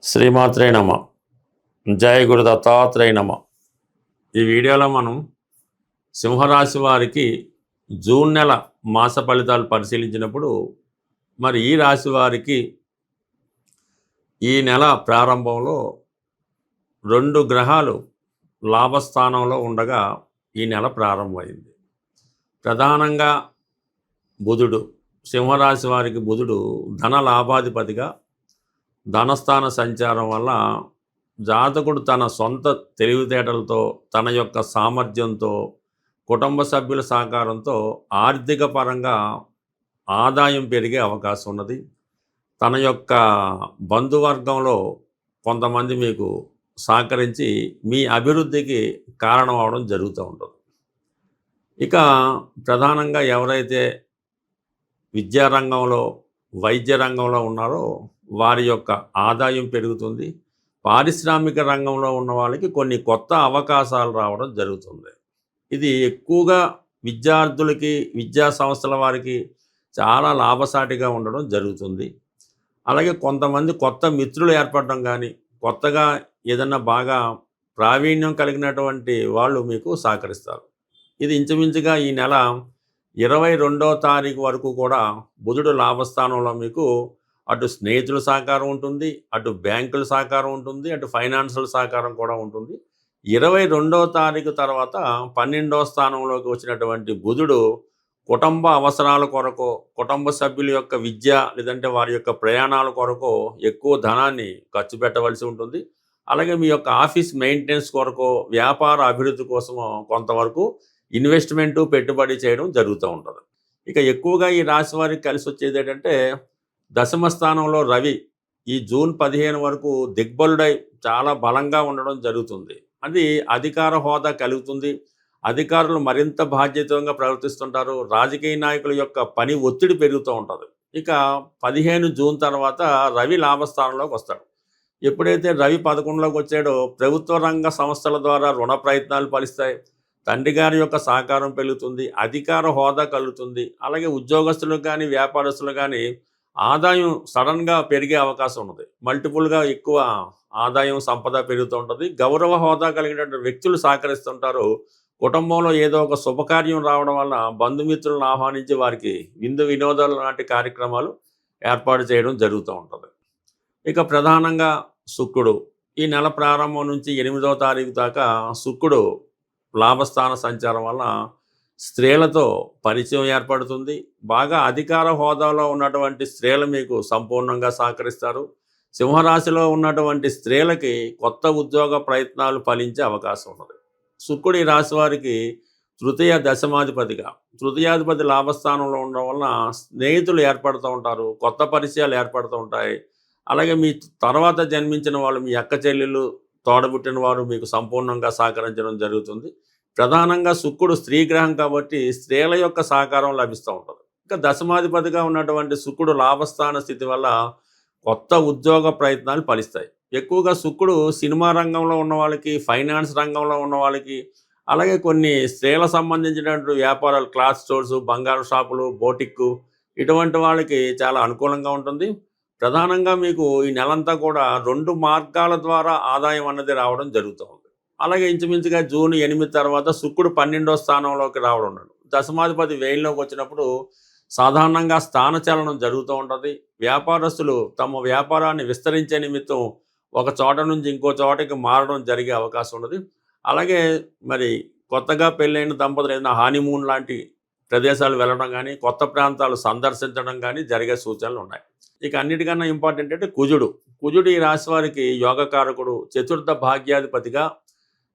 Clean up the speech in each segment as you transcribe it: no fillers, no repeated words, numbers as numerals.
శ్రీమాత్రే నమ. జయ గురు దత్తాత్రేయ నమ. ఈ వీడియోలో మనం సింహరాశి వారికి జూన్ నెల మాస ఫలితాలు పరిశీలించినప్పుడు మరి ఈ రాశి వారికి ఈ నెల ప్రారంభంలో 2 గ్రహాలు లాభస్థానంలో ఉండగా ఈ నెల ప్రారంభమైంది. ప్రధానంగా బుధుడు, సింహరాశి వారికి బుధుడు ధన లాభాధిపతిగా ధనస్థాన సంచారం వల్ల జాతకుడు తన సొంత తెలివితేటలతో, తన యొక్క సామర్థ్యంతో, కుటుంబ సభ్యుల సహకారంతో ఆర్థిక పరంగా ఆదాయం పెరిగే అవకాశం ఉన్నది. తన యొక్క బంధువర్గంలో కొంతమంది మీకు సహకరించి మీ అభివృద్ధికి కారణం అవడం జరుగుతూ ఉంటుంది. ఇక ప్రధానంగా ఎవరైతే విద్యారంగంలో, వైద్య రంగంలో ఉన్నారో వారి యొక్క ఆదాయం పెరుగుతుంది. పారిశ్రామిక రంగంలో ఉన్న వాళ్ళకి కొన్ని కొత్త అవకాశాలు రావడం జరుగుతుంది. ఇది ఎక్కువగా విద్యార్థులకి, విద్యా సంస్థల వారికి చాలా లాభసాటిగా ఉండడం జరుగుతుంది. అలాగే కొంతమంది కొత్త మిత్రులు ఏర్పడడం కానీ, కొత్తగా ఏదన్నా బాగా ప్రావీణ్యం కలిగినటువంటి వాళ్ళు మీకు సహకరిస్తారు. ఇది ఇంచుమించుగా ఈ నెల 22వ తారీఖు వరకు కూడా బుధుడు లాభస్థానంలో మీకు అటు స్నేహితుల సహకారం ఉంటుంది, అటు బ్యాంకుల సహకారం ఉంటుంది, అటు ఫైనాన్షియల్ సహకారం కూడా ఉంటుంది. 22వ తారీఖు తర్వాత 12వ స్థానంలోకి వచ్చినటువంటి బుధుడు కుటుంబ అవసరాల కొరకు, కుటుంబ సభ్యుల యొక్క విద్య లేదంటే వారి యొక్క ప్రయాణాల కొరకు ఎక్కువ ధనాన్ని ఖర్చు పెట్టవలసి ఉంటుంది. అలాగే మీ యొక్క ఆఫీస్ మెయింటెనెన్స్ కొరకు, వ్యాపార అభివృద్ధి కోసము కొంతవరకు ఇన్వెస్ట్మెంటు, పెట్టుబడి చేయడం జరుగుతూ ఉంటుంది. ఇక ఎక్కువగా ఈ రాశి వారికి కలిసి వచ్చేది ఏంటంటే దశమ స్థానంలో రవి ఈ జూన్ 15 వరకు దిగ్బలుడై చాలా బలంగా ఉండడం జరుగుతుంది. అది అధికార హోదా కలుగుతుంది. అధికారులు మరింత బాధ్యతంగా ప్రవర్తిస్తుంటారు. రాజకీయ నాయకుల యొక్క పని ఒత్తిడి పెరుగుతూ ఉంటుంది. ఇక 15 జూన్ తర్వాత రవి లాభస్థానంలోకి వస్తాడు. ఎప్పుడైతే రవి 11లోకి వచ్చాడో ప్రభుత్వ రంగ సంస్థల ద్వారా రుణ ప్రయత్నాలు ఫలిస్తాయి. తండ్రి గారి యొక్క సహకారం పెరుగుతుంది. అధికార హోదా కలుగుతుంది. అలాగే ఉద్యోగస్తులకు కానీ, వ్యాపారస్తులు కానీ ఆదాయం సడన్గా పెరిగే అవకాశం ఉన్నది. మల్టిపుల్గా ఎక్కువ ఆదాయం, సంపద పెరుగుతూ ఉంటుంది. గౌరవ హోదా కలిగినటువంటి వ్యక్తులు సహకరిస్తుంటారు. కుటుంబంలో ఏదో ఒక శుభకార్యం రావడం వల్ల బంధుమిత్రులను ఆహ్వానించి వారికి విందు వినోదాలు లాంటి కార్యక్రమాలు ఏర్పాటు చేయడం జరుగుతూ ఉంటుంది. ఇక ప్రధానంగా శుక్రుడు ఈ నెల ప్రారంభం నుంచి 8వ తారీఖు దాకా శుక్రుడు లాభస్థాన సంచారం వల్ల స్త్రీలతో పరిచయం ఏర్పడుతుంది. బాగా అధికార హోదాలో ఉన్నటువంటి స్త్రీలు మీకు సంపూర్ణంగా సహకరిస్తారు. సింహరాశిలో ఉన్నటువంటి స్త్రీలకి కొత్త ఉద్యోగ ప్రయత్నాలు ఫలించే అవకాశం ఉన్నది. శుక్రుడు ఈ రాశి వారికి తృతీయ దశమాధిపతిగా, తృతీయాధిపతి లాభస్థానంలో ఉండడం వలన స్నేహితులు ఏర్పడుతూ ఉంటారు, కొత్త పరిచయాలు ఏర్పడుతూ ఉంటాయి. అలాగే మీ తర్వాత జన్మించిన వాళ్ళు, మీ అక్క చెల్లెళ్ళు, తోడబుట్టిన వారు మీకు సంపూర్ణంగా సహకరించడం జరుగుతుంది. ప్రధానంగా శుక్రుడు స్త్రీ గ్రహం కాబట్టి స్త్రీల యొక్క సహకారం లభిస్తూ ఉంటుంది. ఇంకా దశమాధిపతిగా ఉన్నటువంటి శుక్రుడు లాభస్థాన స్థితి వల్ల కొత్త ఉద్యోగ ప్రయత్నాలు ఫలిస్తాయి. ఎక్కువగా శుక్రుడు సినిమా రంగంలో ఉన్న వాళ్ళకి, ఫైనాన్స్ రంగంలో ఉన్న వాళ్ళకి, అలాగే కొన్ని స్త్రీల సంబంధించినటువంటి వ్యాపారాలు, క్లాత్ స్టోర్స్, బంగారు షాపులు, బోటిక్కు ఇటువంటి వాళ్ళకి చాలా అనుకూలంగా ఉంటుంది. ప్రధానంగా మీకు ఈ నెలంతా కూడా 2 మార్గాల ద్వారా ఆదాయం అన్నది రావడం జరుగుతూ ఉంది. అలాగే ఇంచుమించుగా జూన్ 8 తర్వాత శుక్రుడు 12వ స్థానంలోకి రావడం ఉన్నాడు. దశమాధిపతి వ్యయంలోకి వచ్చినప్పుడు సాధారణంగా స్థానచలనం జరుగుతూ ఉంటుంది. వ్యాపారస్తులు తమ వ్యాపారాన్ని విస్తరించే నిమిత్తం ఒక చోట నుంచి ఇంకో చోటకి మారడం జరిగే అవకాశం ఉన్నది. అలాగే మరి కొత్తగా పెళ్ళైన దంపతులు ఏదైనా హానీమూన్ లాంటి ప్రదేశాలు వెళ్ళడం కానీ, కొత్త ప్రాంతాలు సందర్శించడం కానీ జరిగే సూచనలు ఉన్నాయి. ఇక అన్నిటికన్నా ఇంపార్టెంట్ అంటే కుజుడు ఈ రాశి వారికి యోగకారకుడు, చతుర్థ భాగ్యాధిపతిగా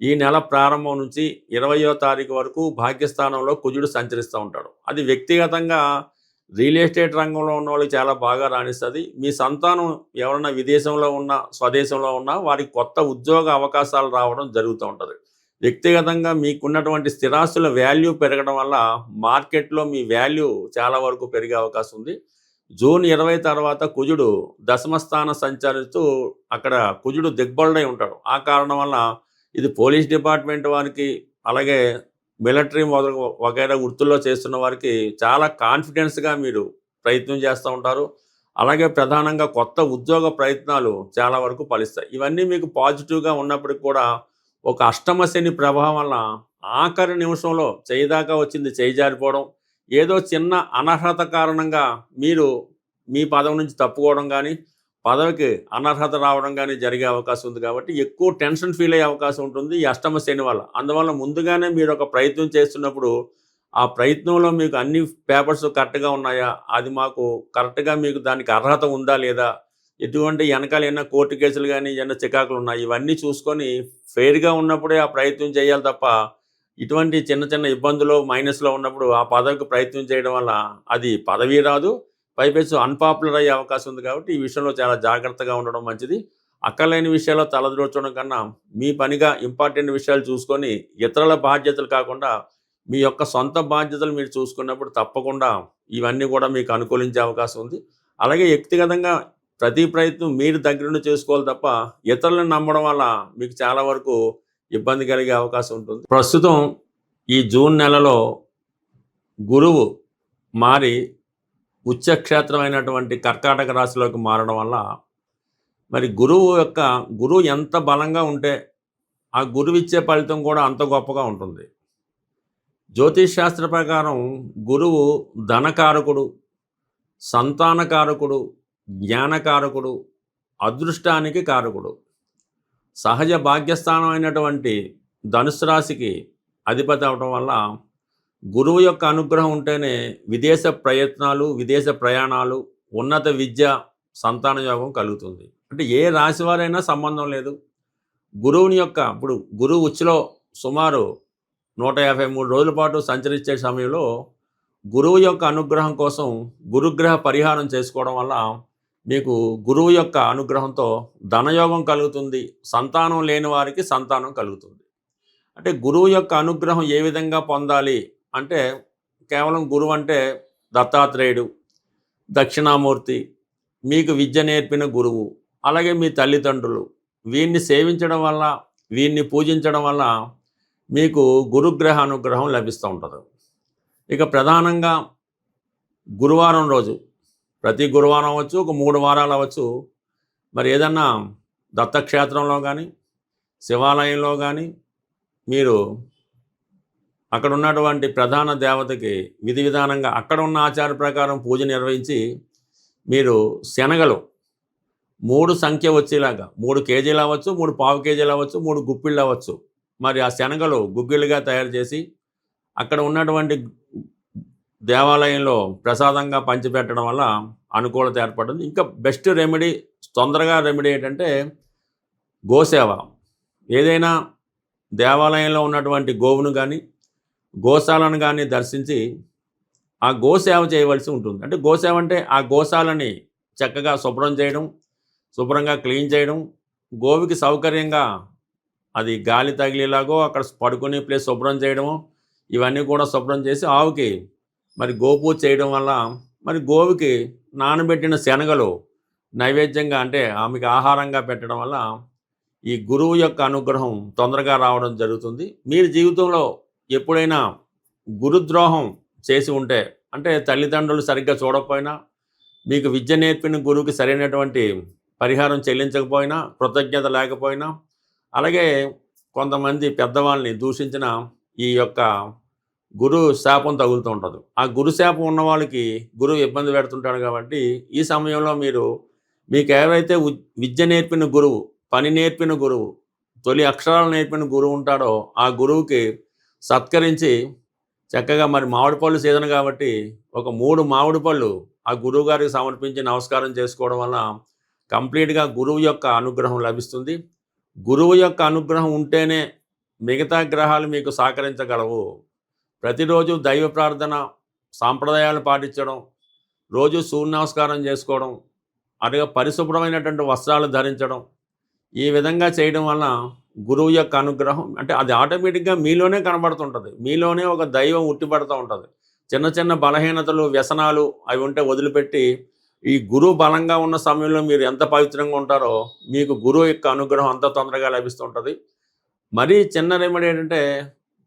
ఈ నెల ప్రారంభం నుంచి 20వ తారీఖు వరకు భాగ్యస్థానంలో కుజుడు సంచరిస్తూ ఉంటాడు. అది వ్యక్తిగతంగా రియల్ ఎస్టేట్ రంగంలో ఉన్న వాళ్ళకి చాలా బాగా రాణిస్తుంది. మీ సంతానం ఎవరైనా విదేశంలో ఉన్నా, స్వదేశంలో ఉన్నా వారికి కొత్త ఉద్యోగ అవకాశాలు రావడం జరుగుతూ ఉంటుంది. వ్యక్తిగతంగా మీకున్నటువంటి స్థిరాస్తుల వాల్యూ పెరగడం వల్ల మార్కెట్లో మీ వాల్యూ చాలా వరకు పెరిగే అవకాశం ఉంది. జూన్ 20 తర్వాత కుజుడు దశమస్థాన సంచరిస్తూ అక్కడ కుజుడు దిగ్బలుడై ఉంటాడు. ఆ కారణం వల్ల ఇది పోలీస్ డిపార్ట్మెంట్ వారికి, అలాగే మిలిటరీ వగైరా వృత్తుల్లో చేస్తున్న వారికి చాలా కాన్ఫిడెన్స్గా మీరు ప్రయత్నం చేస్తూ ఉంటారు. అలాగే ప్రధానంగా కొత్త ఉద్యోగ ప్రయత్నాలు చాలా వరకు ఫలిస్తాయి. ఇవన్నీ మీకు పాజిటివ్‌గా ఉన్నప్పటికి కూడా ఒక అష్టమ శని ప్రభావం వల్ల ఆఖరి నిమిషంలో చెయ్యి దాకా వచ్చింది చెయ్యి జారిపోవడం, ఏదో చిన్న అనర్హత కారణంగా మీరు మీ పదవి నుంచి తప్పుకోవడం గానీ, పదవికి అనర్హత రావడం గానీ జరిగే అవకాశం ఉంది కాబట్టి ఎక్కువ టెన్షన్ ఫీల్ అయ్యే అవకాశం ఉంటుంది ఈ అష్టమ శని వల్ల. అందువల్ల ముందుగానే మీరొక ప్రయత్నం చేస్తున్నప్పుడు ఆ ప్రయత్నంలో మీకు అన్ని పేపర్స్ కరెక్ట్‌గా ఉన్నాయా? అది మాకు కరెక్ట్‌గా మీకు దానికి అర్హత ఉందా? లేదా? ఎటువంటి ఎనకాల ఏమైనా కోర్టు కేసులు గాని, ఏమైనా చికాకులున్నాయి. ఇవన్నీ చూసుకొని ఫెయిర్‌గా ఉన్నప్పుడే ఆ ప్రయత్నం చేయాలి తప్ప, ఇటువంటి చిన్న చిన్న ఇబ్బందులు, మైనస్‌లో ఉన్నప్పుడు ఆ పదవికి ప్రయత్నం చేయడం వల్ల అది పదవి రాదు. పైపెచ్చు అన్‌పాపులర్ అయ్యే అవకాశం ఉంది కాబట్టి, ఈ విషయంలో చాలా జాగ్రత్తగా ఉండడం మంచిది. అక్కర్లేని విషయాల్లో తలదూర్చడం కన్నా, మీ పనిగా ఇంపార్టెంట్ విషయాలు చూసుకొని, ఇతరుల బాధ్యతలు కాకుండా మీ యొక్క సొంత బాధ్యతలు మీరు చూసుకున్నప్పుడు తప్పకుండా ఇవన్నీ కూడా మీకు అనుకూలించే అవకాశం ఉంది. అలాగే వ్యక్తిగతంగా ప్రతి ప్రయత్నం మీరు దగ్గరుండి చేసుకోవాలి తప్ప, ఇతరులను నమ్మడం వల్ల మీకు చాలా వరకు ఇబ్బంది కలిగే అవకాశం ఉంటుంది. ప్రస్తుతం ఈ జూన్ నెలలో గురువు మారి ఉచ్చక్షేత్రమైనటువంటి కర్కాటక రాశిలోకి మారడం వల్ల, మరి గురువు ఎంత బలంగా ఉంటే, ఆ గురువిచ్చే ఫలితం కూడా అంత గొప్పగా ఉంటుంది. జ్యోతిష్ శాస్త్ర ప్రకారం గురువు ధనకారకుడు, సంతానకారకుడు, జ్ఞానకారకుడు, అదృష్టానికి కారకుడు. సహజ భాగ్యస్థానం అయినటువంటి ధనుస్సు రాశికి అధిపతి అవటం వల్ల గురువు యొక్క అనుగ్రహం ఉంటేనే విదేశ ప్రయత్నాలు, విదేశ ప్రయాణాలు, ఉన్నత విద్య, సంతాన యోగం కలుగుతుంది. అంటే ఏ రాశి వారైనా సంబంధం లేదు. ఇప్పుడు గురువు ఉచ్చులో సుమారు 153 రోజుల పాటు సంచరించే సమయంలో గురువు యొక్క అనుగ్రహం కోసం గురుగ్రహ పరిహారం చేసుకోవడం వల్ల మీకు గురువు యొక్క అనుగ్రహంతో ధనయోగం కలుగుతుంది. సంతానం లేని వారికి సంతానం కలుగుతుంది. అంటే గురువు యొక్క అనుగ్రహం ఏ విధంగా పొందాలి అంటే, కేవలం గురువు అంటే దత్తాత్రేయుడు, దక్షిణామూర్తి, మీకు విద్య నేర్పిన గురువు, అలాగే మీ తల్లిదండ్రులు, వీరిని సేవించడం వల్ల, వీరిని పూజించడం వల్ల మీకు గురుగ్రహ అనుగ్రహం లభిస్తూ ఉంటుంది. ఇక ప్రధానంగా గురువారం రోజు, ప్రతి గురువారం అవ్వచ్చు, ఒక 3 వారాలు అవ్వచ్చు, మరి ఏదన్నా దత్తక్షేత్రంలో కానీ, శివాలయంలో కానీ మీరు అక్కడ ఉన్నటువంటి ప్రధాన దేవతకి విధి విధానంగా అక్కడ ఉన్న ఆచార ప్రకారం పూజ నిర్వహించి, మీరు శనగలు 3 సంఖ్య వచ్చేలాగా 3 కేజీలు అవ్వచ్చు, 3 పావు కేజీలు అవ్వచ్చు, 3 గుప్పిళ్ళు అవ్వచ్చు, మరి ఆ శనగలు గుగ్గిళ్ళుగా తయారు చేసి అక్కడ ఉన్నటువంటి దేవాలయంలో ప్రసాదంగా పంచిపెట్టడం వల్ల అనుకూలత ఏర్పడుతుంది. ఇంకా బెస్ట్ రెమెడీ, తొందరగా రెమెడీ ఏంటంటే గోసేవ. ఏదైనా దేవాలయంలో ఉన్నటువంటి గోవును కానీ, గోశాలను కానీ దర్శించి ఆ గోసేవ చేయవలసి ఉంటుంది. అంటే గోసేవ అంటే ఆ గోశాలని చక్కగా శుభ్రం చేయడం, శుభ్రంగా క్లీన్ చేయడం, గోవుకి సౌకర్యంగా అది గాలి తగిలేలాగో అక్కడ పడుకునే ప్లేస్ శుభ్రం చేయడము, ఇవన్నీ కూడా శుభ్రం చేసి ఆవుకి మరి గోపూజ చేయడం వల్ల, మరి గోవుకి నానబెట్టిన శనగలు నైవేద్యంగా అంటే ఆమెకి ఆహారంగా పెట్టడం వల్ల ఈ గురువు యొక్క అనుగ్రహం తొందరగా రావడం జరుగుతుంది. మీరు జీవితంలో ఎప్పుడైనా గురుద్రోహం చేసి ఉంటే, అంటే తల్లిదండ్రులు సరిగ్గా చూడకపోయినా, మీకు విద్య నేర్పిన గురువుకి సరైనటువంటి పరిహారం చెల్లించకపోయినా, కృతజ్ఞత లేకపోయినా, అలాగే కొంతమంది పెద్దవాళ్ళని దూషించిన ఈ యొక్క గురు శాపం తగులుతూ ఉంటుంది. ఆ గురు శాపం ఉన్న వాళ్ళకి గురువు ఇబ్బంది పెడుతుంటాడు కాబట్టి, ఈ సమయంలో మీకు ఎవరైతే విద్య నేర్పిన గురువు, పని నేర్పిన గురువు, తొలి అక్షరాలు నేర్పిన గురువు ఉంటాడో ఆ గురువుకి సత్కరించి చక్కగా, మరి మామిడి పళ్ళు సీజన్ కాబట్టి ఒక 3 మామిడి పళ్ళు ఆ గురువు గారికి సమర్పించి నమస్కారం చేసుకోవడం వల్ల కంప్లీట్గా గురువు యొక్క అనుగ్రహం లభిస్తుంది. గురువు యొక్క అనుగ్రహం ఉంటేనే మిగతా గ్రహాలు మీకు సహకరించగలవు. ప్రతిరోజు దైవ ప్రార్థన, సాంప్రదాయాలు పాటించడం, రోజు సూర్య నమస్కారం చేసుకోవడం, అలాగే పరిశుభ్రమైనటువంటి వస్త్రాలు ధరించడం, ఈ విధంగా చేయడం వల్ల గురువు యొక్క అనుగ్రహం అంటే అది ఆటోమేటిక్గా మీలోనే కనబడుతుంటుంది. మీలోనే ఒక దైవం ఉట్టిపడుతూ ఉంటుంది. చిన్న చిన్న బలహీనతలు, వ్యసనాలు అవి ఉంటే వదిలిపెట్టి, ఈ గురువు బలంగా ఉన్న సమయంలో మీరు ఎంత పవిత్రంగా ఉంటారో మీకు గురువు యొక్క అనుగ్రహం అంత తొందరగా లభిస్తుంటుంది. మరీ చిన్న రెమెడీ ఏంటంటే,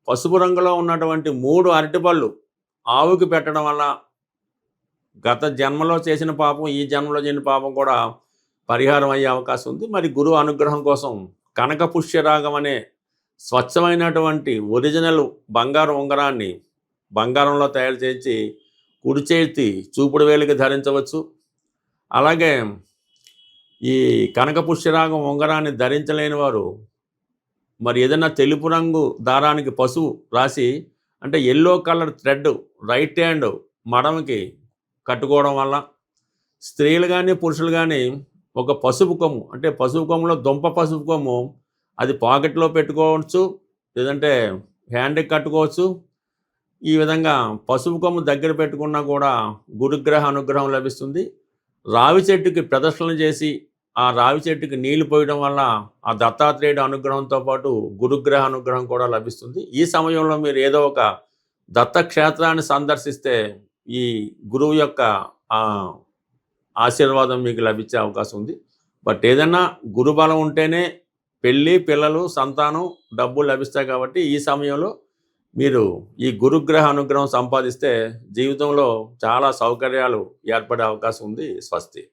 పసుపు రంగులో ఉన్నటువంటి 3 అరటిపళ్ళు ఆవుకి పెట్టడం వల్ల గత జన్మలో చేసిన పాపం ఈ జన్మలో చేసిన పాపం కూడా పరిహారం అయ్యే అవకాశం ఉంది. మరి గురువు అనుగ్రహం కోసం కనక పుష్యరాగం అనే స్వచ్ఛమైనటువంటి ఒరిజినల్ బంగారు ఉంగరాన్ని బంగారంలో తయారు చేసి కుడి చేతి చూపుడు వేలికి ధరించవచ్చు. అలాగే ఈ కనక పుష్యరాగం ఉంగరాన్ని ధరించలేని వారు మరి ఏదైనా తెలుపు రంగు దారానికి పసుపు రాసి, అంటే yellow colour thread right hand మడమకి కట్టుకోవడం వల్ల, స్త్రీలు కానీ పురుషులు కానీ ఒక పసుపు కొమ్ము, అంటే పసుపు కొమ్ములో దుంప పసుపు కొమ్ము, అది పాకెట్లో పెట్టుకోవచ్చు, లేదంటే హ్యాండ్కి కట్టుకోవచ్చు. ఈ విధంగా పసుపు కొమ్ము దగ్గర పెట్టుకున్నా కూడా గురుగ్రహ అనుగ్రహం లభిస్తుంది. రావి చెట్టుకి ప్రదర్శనలు చేసి ఆ రావి చెట్టుకి నీళ్లు పోయడం వల్ల ఆ దత్తాత్రేయుడు అనుగ్రహంతో పాటు గురుగ్రహ అనుగ్రహం కూడా లభిస్తుంది. ఈ సమయంలో మీరు ఏదో ఒక దత్తక్షేత్రాన్ని సందర్శిస్తే ఈ గురువు యొక్క ఆశీర్వాదం మీకు లభించే అవకాశం ఉంది. బట్ ఏదన్నా గురుబలం ఉంటేనే పెళ్ళి, పిల్లలు, సంతానం, డబ్బులు లభిస్తాయి. కాబట్టి ఈ సమయంలో మీరు ఈ గురుగ్రహ అనుగ్రహం సంపాదిస్తే జీవితంలో చాలా సౌకర్యాలు ఏర్పడే అవకాశం ఉంది. స్వస్తి.